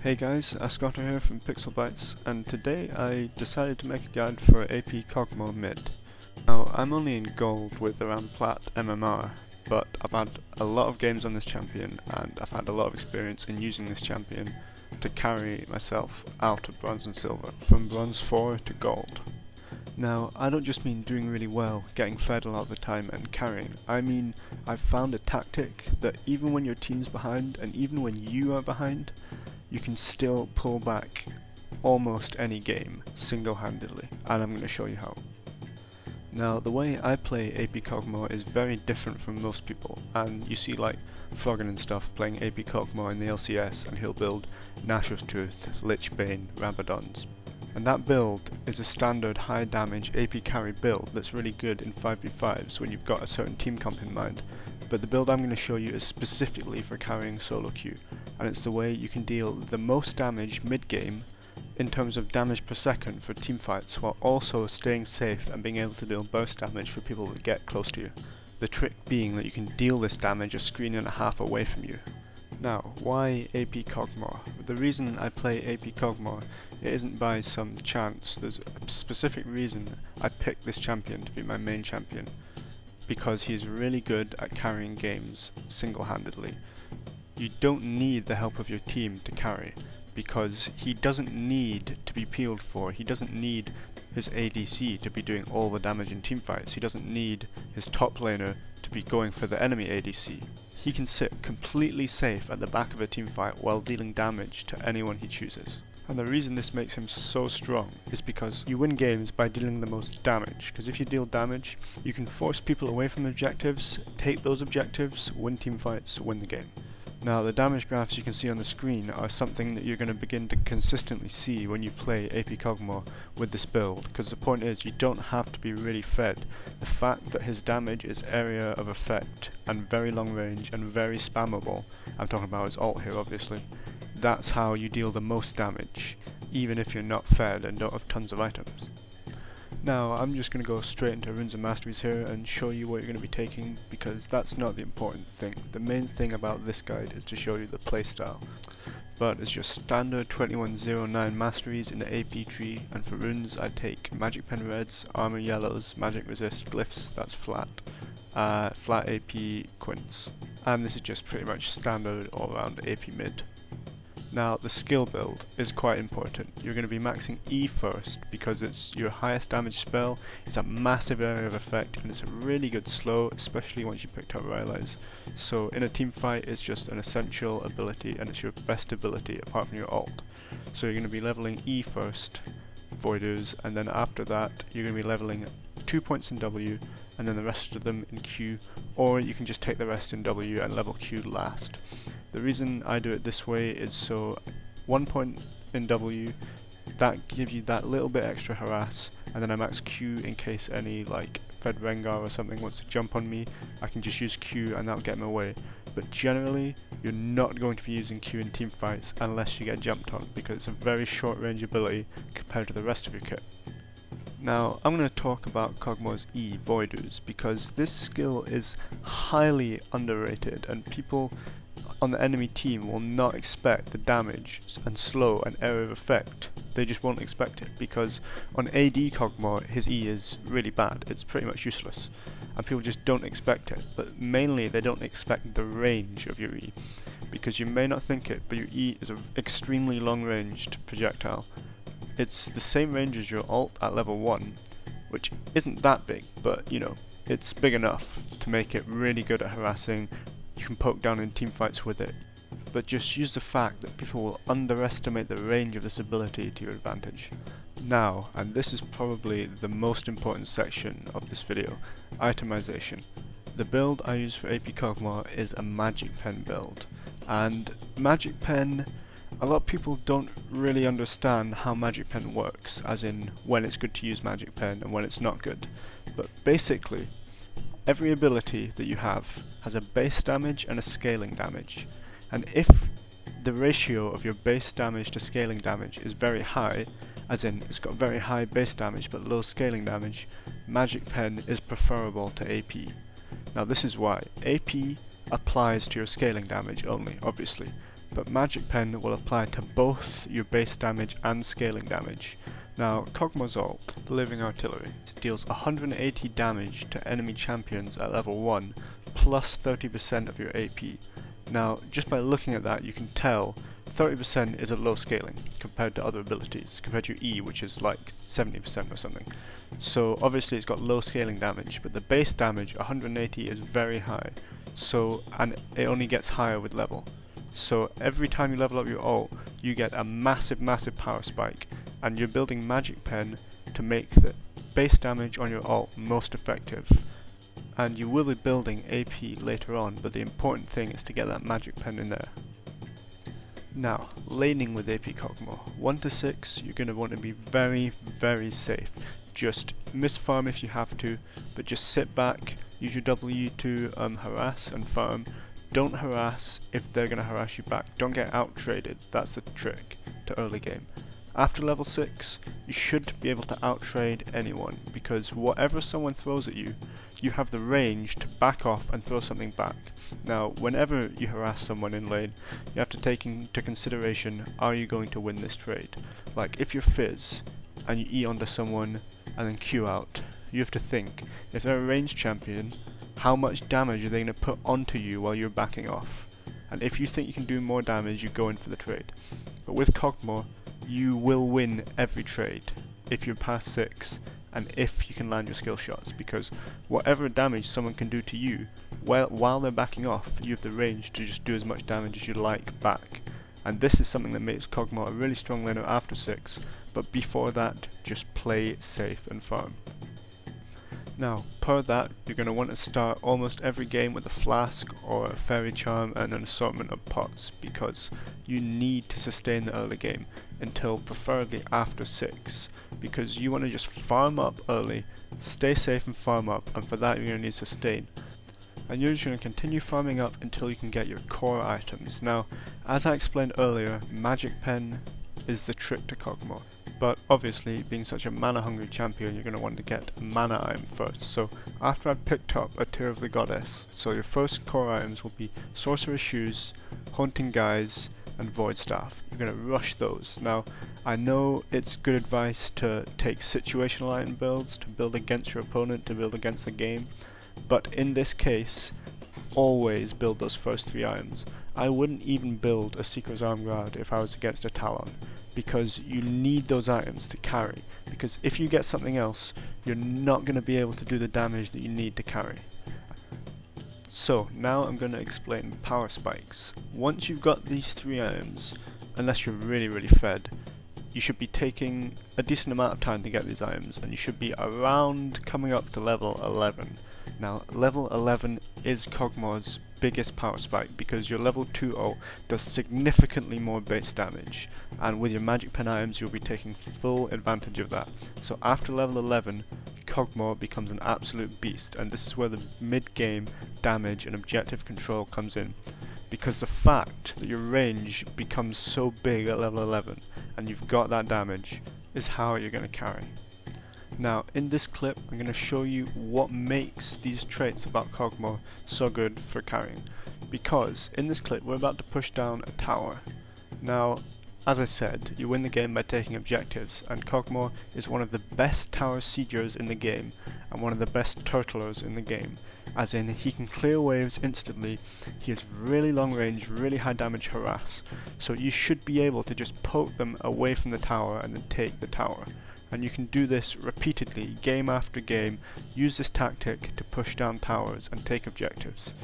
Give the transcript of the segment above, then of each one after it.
Hey guys, Ascotter here from Pixel Bytes, and today I decided to make a guide for AP Kog'Maw mid. Now, I'm only in gold with around Plat MMR, but I've had a lot of games on this champion, and I've had a lot of experience in using this champion to carry myself out of bronze and silver, from bronze 4 to gold. Now, I don't just mean doing really well, getting fed a lot of the time and carrying. I mean, I've found a tactic that even when your team's behind, and even when you are behind, you can still pull back almost any game single-handedly, and I'm going to show you how. Now, the way I play AP Kog'Maw is very different from most people, and you see like Froggen and stuff playing AP Kog'Maw in the LCS, and he'll build Nashor's Tooth, Lich Bane, Rabadons. And that build is a standard high damage AP carry build that's really good in 5v5s when you've got a certain team comp in mind. But the build I'm going to show you is specifically for carrying solo queue, and it's the way you can deal the most damage mid-game in terms of damage per second for teamfights, while also staying safe and being able to deal burst damage for people that get close to you. The trick being that you can deal this damage a screen and a half away from you. Now, why AP Kog'Maw? The reason I play AP Kog'Maw, it isn't by some chance. There's a specific reason I picked this champion to be my main champion. Because he's really good at carrying games single-handedly. You don't need the help of your team to carry, because he doesn't need to be peeled for, he doesn't need his ADC to be doing all the damage in teamfights, he doesn't need his top laner to be going for the enemy ADC. He can sit completely safe at the back of a teamfight while dealing damage to anyone he chooses. And the reason this makes him so strong is because you win games by dealing the most damage, because if you deal damage, you can force people away from objectives, take those objectives, win teamfights, win the game. Now, the damage graphs you can see on the screen are something that you're going to begin to consistently see when you play AP Kog'Maw with this build, because the point is you don't have to be really fed. The fact that his damage is area of effect and very long range and very spammable, I'm talking about his ult here obviously, that's how you deal the most damage, even if you're not fed and don't have tons of items. Now, I'm just going to go straight into Runes and Masteries here and show you what you're going to be taking, because that's not the important thing. The main thing about this guide is to show you the playstyle. But it's just standard 2109 Masteries in the AP tree, and for runes I take Magic Pen Reds, Armor Yellows, Magic Resist, Glyphs, that's flat, flat AP Quints. And this is just pretty much standard all around AP mid. Now, the skill build is quite important. You're going to be maxing E first because it's your highest damage spell, it's a massive area of effect, and it's a really good slow, especially once you picked up Rylai's. So in a team fight, it's just an essential ability, and it's your best ability apart from your ult. So you're going to be leveling E first, Voidoo's, and then after that you're going to be leveling 2 points in W, and then the rest of them in Q, or you can just take the rest in W and level Q last. The reason I do it this way is so 1 point in W, that gives you that little bit extra harass, and then I max Q in case any like Fed Rengar or something wants to jump on me, I can just use Q and that'll get him away. But generally, you're not going to be using Q in team fights unless you get jumped on, because it's a very short range ability compared to the rest of your kit. Now, I'm going to talk about Kog'Maw's E, Voidoo's, because this skill is highly underrated, and people on the enemy team will not expect the damage and slow and area of effect. They just won't expect it, because on AD Kog'Maw his E is really bad, it's pretty much useless, and people just don't expect it. But mainly they don't expect the range of your E, because you may not think it, but your E is an extremely long ranged projectile. It's the same range as your ult at level 1, which isn't that big, but you know, it's big enough to make it really good at harassing. You can poke down in teamfights with it, but just use the fact that people will underestimate the range of this ability to your advantage. Now, and this is probably the most important section of this video, itemization. The build I use for AP Kog'Maw is a Magic Pen build, and Magic Pen, a lot of people don't really understand how Magic Pen works, as in when it's good to use Magic Pen and when it's not good, but basically every ability that you have has a base damage and a scaling damage, and if the ratio of your base damage to scaling damage is very high, as in it's got very high base damage but low scaling damage, Magic Pen is preferable to AP. Now this is why. AP applies to your scaling damage only, obviously, but Magic Pen will apply to both your base damage and scaling damage. Now, Kog'Maw's ult, the Living Artillery, deals 180 damage to enemy champions at level 1, plus 30% of your AP. Now, just by looking at that, you can tell 30% is a low scaling compared to other abilities, compared to E, which is like 70% or something. So obviously it's got low scaling damage, but the base damage, 180, is very high. So, and it only gets higher with level. So every time you level up your ult, you get a massive power spike, and you're building Magic Pen to make the base damage on your ult most effective. And you will be building AP later on, but the important thing is to get that Magic Pen in there. Now, laning with AP Kog'Maw. 1 to 6, you're going to want to be very safe. Just miss farm if you have to, but just sit back, use your W to harass and farm. Don't harass if they're going to harass you back. Don't get out traded, that's the trick to early game. After level 6, you should be able to out trade anyone, because whatever someone throws at you, you have the range to back off and throw something back. Now, whenever you harass someone in lane, you have to take into consideration, are you going to win this trade? Like, if you're Fizz, and you E onto someone, and then Q out, you have to think, if they're a ranged champion, how much damage are they going to put onto you while you're backing off? And if you think you can do more damage, you go in for the trade. But with Kog'Maw, you will win every trade if you're past 6 and if you can land your skill shots, because whatever damage someone can do to you while they're backing off, you have the range to just do as much damage as you like back. And this is something that makes Kog'Maw a really strong laner after 6, but before that, just play safe and farm. Now, per that, you're going to want to start almost every game with a flask or a fairy charm and an assortment of pots, because you need to sustain the early game until preferably after 6, because you want to just farm up early, stay safe and farm up, and for that you're going to need sustain. And you're just going to continue farming up until you can get your core items. Now, as I explained earlier, Magic Pen is the trick to Kog'Maw. But obviously, being such a mana hungry champion, you're going to want to get a mana item first. So after I've picked up a Tear of the Goddess, so your first core items will be Sorcerer's Shoes, Haunting Guise, and Void Staff. You're going to rush those. Now, I know it's good advice to take situational item builds to build against your opponent, to build against the game, but in this case, always build those first 3 items. I wouldn't even build a Seeker's Arm Guard if I was against a Talon, because you need those items to carry, because if you get something else, you're not going to be able to do the damage that you need to carry. So now I'm going to explain power spikes. Once you've got these 3 items, unless you're really fed, you should be taking a decent amount of time to get these items, and you should be around coming up to level 11. Now, level 11 is Kog'Maw's biggest power spike, because your level 2 ult does significantly more base damage, and with your Magic Pen items you'll be taking full advantage of that. So after level 11, Kog'Maw becomes an absolute beast, and this is where the mid-game damage and objective control comes in, because the fact that your range becomes so big at level 11 and you've got that damage is how you're going to carry. Now, in this clip, I'm going to show you what makes these traits about Kog'Maw so good for carrying. Because, in this clip, we're about to push down a tower. Now, as I said, you win the game by taking objectives, and Kog'Maw is one of the best tower siegers in the game, and one of the best turtlers in the game. As in, he can clear waves instantly, he has really long range, really high damage harass, so you should be able to just poke them away from the tower and then take the tower. And you can do this repeatedly, game after game. Use this tactic to push down towers and take objectives.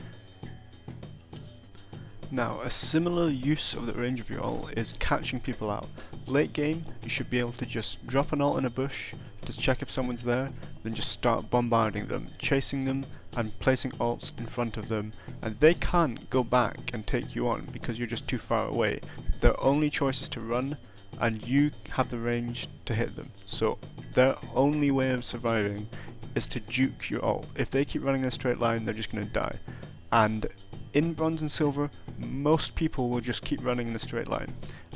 Now, a similar use of the range of your ult is catching people out. Late game, you should be able to just drop an ult in a bush, just check if someone's there, then just start bombarding them, chasing them and placing ults in front of them, and they can't go back and take you on because you're just too far away. Their only choice is to run, and you have the range to hit them. So their only way of surviving is to juke your ult. If they keep running in a straight line, they're just going to die. And in Bronze and Silver, most people will just keep running in a straight line.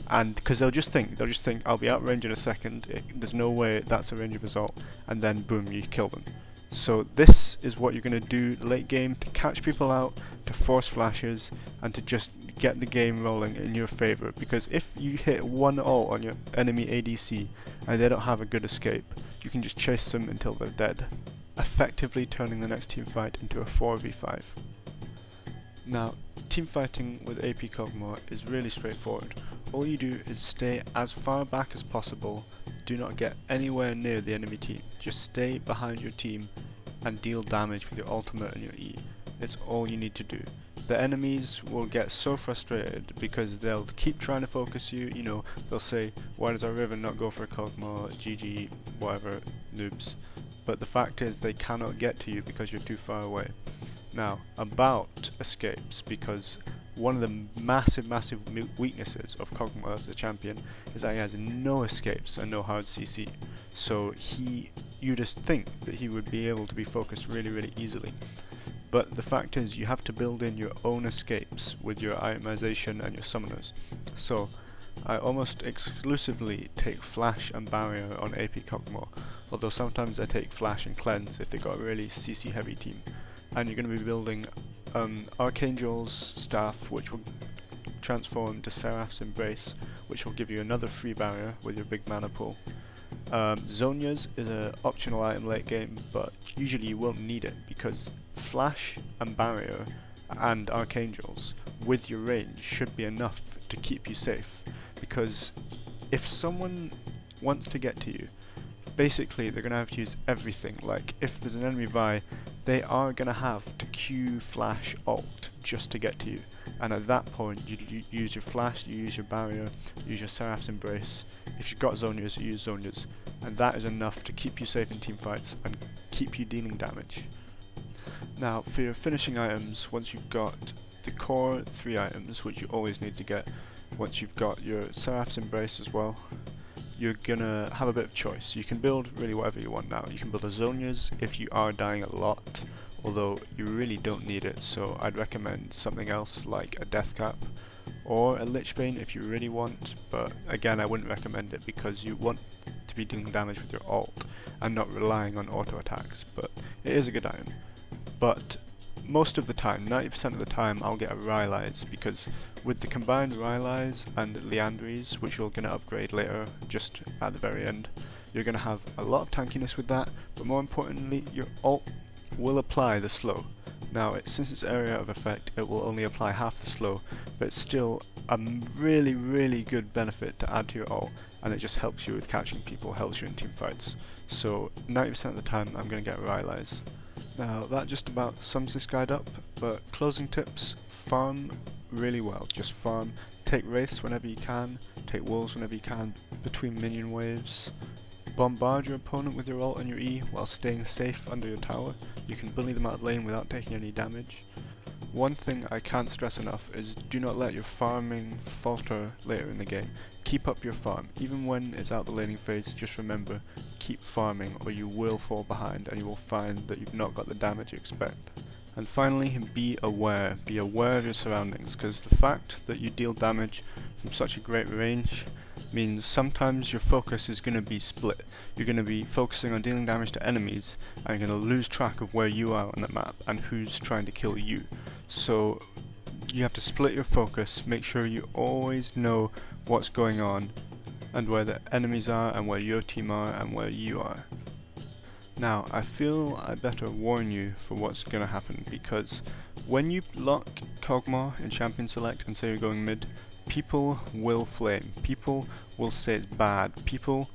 and because they'll just think I'll be out range in a second, there's no way that's a range result, and then boom, you kill them. So this is what you're going to do late game to catch people out, to force flashes, and to just get the game rolling in your favour, because if you hit one ult on your enemy ADC and they don't have a good escape, you can just chase them until they're dead, effectively turning the next team fight into a 4v5. Now, team fighting with AP Kog'Maw is really straightforward. All you do is stay as far back as possible, do not get anywhere near the enemy team, just stay behind your team and deal damage with your ultimate and your E. It's all you need to do. The enemies will get so frustrated because they'll keep trying to focus you, you know, they'll say, why does our Riven not go for a Kog'Maw, GG, whatever, noobs. But the fact is they cannot get to you because you're too far away. Now, about escapes, because one of the massive weaknesses of Kog'Maw as a champion is that he has no escapes and no hard CC. So you just think that he would be able to be focused really easily. But the fact is, you have to build in your own escapes with your itemization and your summoners. So, I almost exclusively take Flash and Barrier on AP Kog'Maw, although sometimes I take Flash and Cleanse if they got a really CC heavy team. And you're going to be building Archangel's Staff, which will transform to Seraph's Embrace, which will give you another free barrier with your big mana pool. Zhonya's is an optional item late game, but usually you won't need it because Flash and Barrier and Archangels with your range should be enough to keep you safe, because if someone wants to get to you, basically they're going to have to use everything. Like if there's an enemy Vi, they are going to have to Q Flash ult just to get to you, and at that point you use your Flash, you use your Barrier, you use your Seraph's Embrace. If you've got Zhonya's, you use Zhonya's, and that is enough to keep you safe in team fights and keep you dealing damage. Now for your finishing items, once you've got the core 3 items, which you always need to get, once you've got your Seraph's Embrace as well, you're gonna have a bit of choice. You can build really whatever you want now. You can build a Zhonya's if you are dying a lot, although you really don't need it, so I'd recommend something else like a Death Cap or a Lichbane if you really want, but again I wouldn't recommend it because you want to be dealing damage with your ult and not relying on auto attacks, but it is a good item. But most of the time, 90% of the time, I'll get a Rylai's, because with the combined Rylai's and Liandry's, which you're going to upgrade later, just at the very end, you're going to have a lot of tankiness with that, but more importantly, your ult will apply the slow. Now, since it's area of effect, it will only apply half the slow, but it's still a really good benefit to add to your ult, and it just helps you with catching people, helps you in team fights. So 90% of the time, I'm going to get Rylai's. Now that just about sums this guide up, but closing tips: farm really well, just farm, take wraiths whenever you can, take wolves whenever you can between minion waves, bombard your opponent with your ult and your E while staying safe under your tower. You can bully them out of lane without taking any damage. One thing I can't stress enough is do not let your farming falter later in the game. Keep up your farm, even when it's out the laning phase. Just remember, keep farming or you will fall behind and you will find that you've not got the damage you expect. And finally, be aware of your surroundings, because the fact that you deal damage from such a great range means sometimes your focus is going to be split. You're going to be focusing on dealing damage to enemies and you're going to lose track of where you are on the map and who's trying to kill you. So you have to split your focus, make sure you always know what's going on and where the enemies are and where your team are and where you are. Now, I feel I better warn you for what's going to happen, because when you lock Kog'Maw in Champion Select and say you're going mid, people will flame, people will say it's bad, people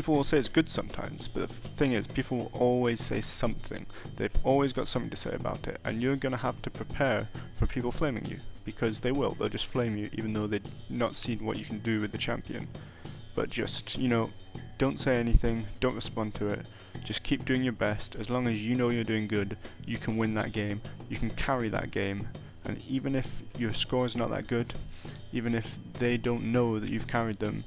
will say it's good sometimes, but the thing is, people will always say something. They've always got something to say about it, and you're going to have to prepare for people flaming you, because they'll just flame you even though they've not seen what you can do with the champion. But just, you know, don't say anything, don't respond to it, just keep doing your best. As long as you know you're doing good, you can win that game, you can carry that game, and even if your score is not that good, even if they don't know that you've carried them,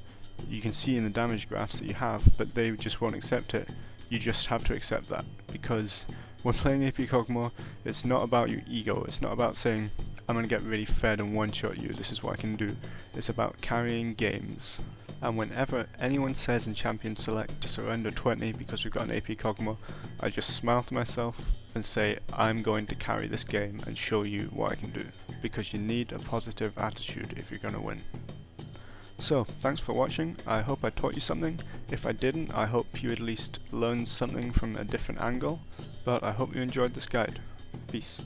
you can see in the damage graphs that you have, but they just won't accept it. You just have to accept that, because when playing AP Kog'Maw, it's not about your ego, it's not about saying, I'm gonna get really fed and one-shot you. This is what I can do. It's about carrying games. And whenever anyone says in Champion Select to surrender 20 because we've got an AP Kog'Maw, I just smile to myself and say I'm going to carry this game and show you what I can do. Because you need a positive attitude if you're gonna win. So, thanks for watching. I hope I taught you something. If I didn't, I hope you at least learned something from a different angle. But I hope you enjoyed this guide. Peace.